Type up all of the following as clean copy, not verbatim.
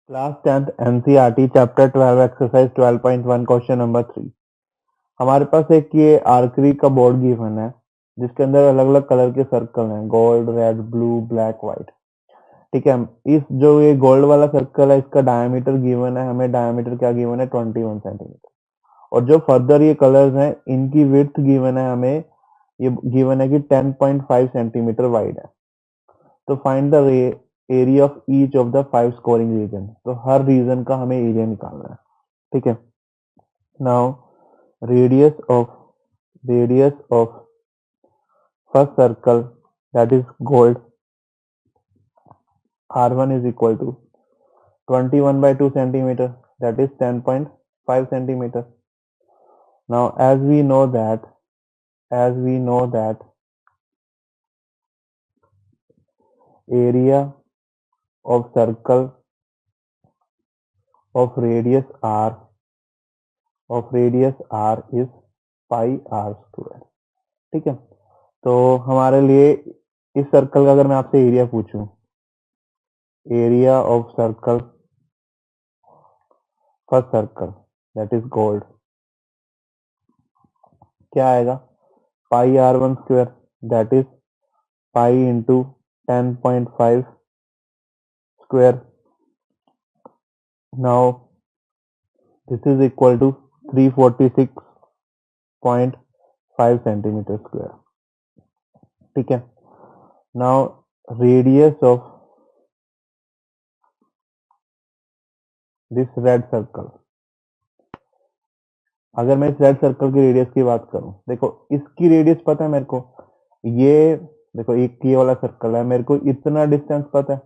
Class 10th NCERT chapter 12 exercise 12.1 question number 3। हमारे पास एक ये आर्करी का बोर्ड गिवन है जिसके अंदर अलग अलग कलर के सर्कल हैं, gold, red, blue, black, white. ठीक है। इस जो ये गोल्ड वाला सर्कल है इसका डायमीटर गिवन है, हमें डायमीटर क्या गिवन है 21 सेंटीमीटर। और जो फर्दर ये कलर्स हैं इनकी विड्थ गिवन है हमें, ये गिवन है कि 10.5 सेंटीमीटर वाइड है। तो find the area of each of the 5 scoring region. तो हर रीजन का हमें एरिया निकालना है। ठीक है। Now radius of first circle, that is gold, r1 is equal to 21 by 2 centimeter, that is 10.5 centimeter. Now as we know that area of circle of radius r is pi r square. ठीक है। तो हमारे लिए इस circle का अगर मैं आपसे एरिया पूछूं, area of circle first circle that is gold, क्या आएगा? Pi R one square, that is pi into 10.5 square. Now this is equal to 346.5 centimetre square. ठीक है। Now radius of this red circle, अगर मैं इस red circle की radius की बात करूं, देखो इसकी रेडियस पता है मेरे को, ये देखो एक ये वाला सर्कल है, मेरे को इतना डिस्टेंस पता है,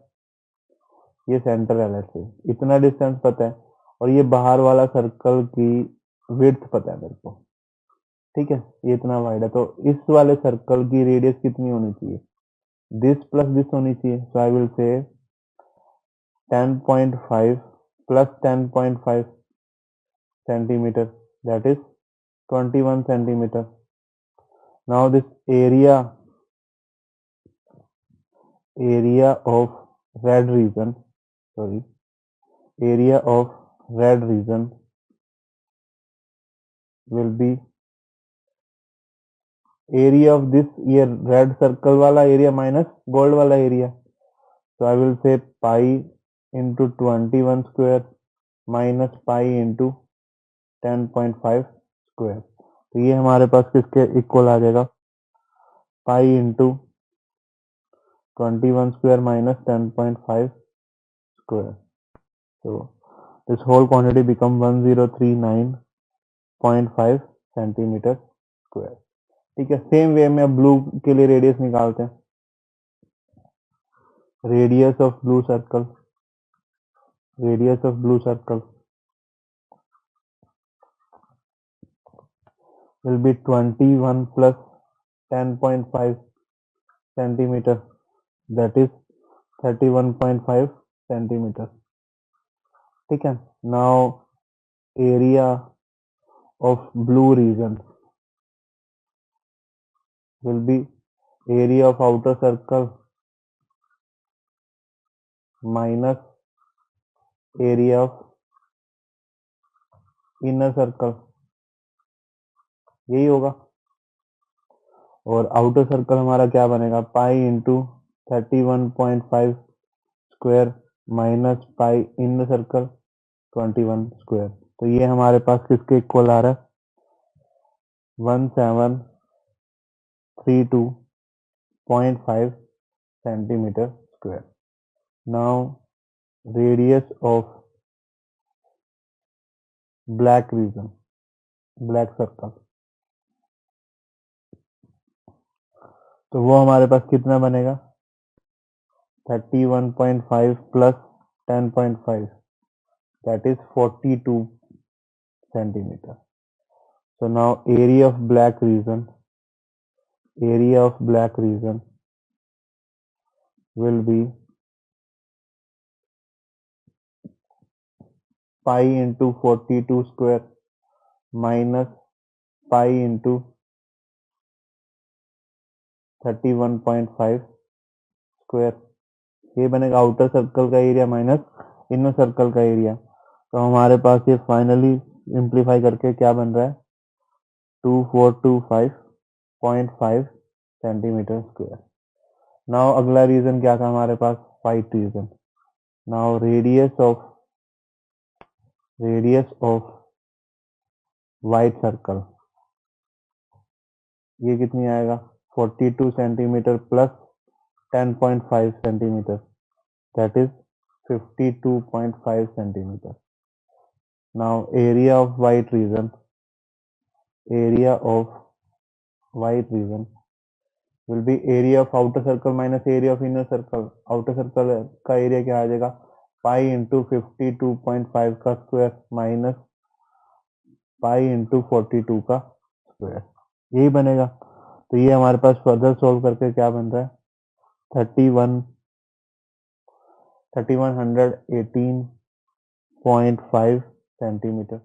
ये सेंटर है से इतना डिस्टेंस पता है, और ये बाहर वाला सर्कल की विड्थ पता है मेरे को। ठीक है, ये इतना वाइड है, तो इस वाले सर्कल की रेडियस कितनी होनी चाहिए? दिस प्लस दिस होनी चाहिए। सो I will say 10.5 plus 10.5 centimetre, that is 21 centimetre. Now this area of red region, area of red region will be area of this ये red circle वाला area minus gold वाला area. So I will say pi into 21 square minus pi into 10.5 square. तो ये हमारे पास किसके equal आ जाएगा? pi into 21 square minus 10.5 square. So this whole quantity become 1039.5 centimetre square. ठीक है। सेम वे में ब्लू के लिए रेडियस निकालते हैं। Radius of blue circle will be 21 plus 10.5 centimeter, that is 31.5 centimeter. ठीक है। now area of blue region will be area of outer circle minus area of inner circle, यही होगा। और आउटर सर्कल हमारा क्या बनेगा? Pi into 31.5 square minus pi inner circle 21 square. तो ये हमारे पास किसके इक्वल आ रहा है? 1732.5 centimetre square. Now radius of black reason, black circle, तो वो हमारे पास कितना बनेगा? 31.5 plus 10.5, that is 42 centimeter. So now area of black region will be pi into 42 square minus pi into 31.5 square. ये बनेगा आउटर सर्कल का एरिया माइनस इनर सर्कल का area. तो हमारे पास ये फाइनली सिंप्लीफाई करके क्या बन रहा है 2425.5 सेंटीमीटर स्क्वायर। नाउ अगला रीजन क्या था हमारे पास white region. Now radius of white circle ये कितनी आएगा 42 centimetre plus 10.5 centimetre that is 52.5 centimetre. Now area of white region will be area of outer circle minus area of inner circle। outer circle का area क्या आ जाएगा pi into 52.5 का square minus pi into 42 का square यही बनेगा। तो ये हमारे पास फर्दर सोल्व करके क्या बन रहा है 3118.5 सेंटीमीटर।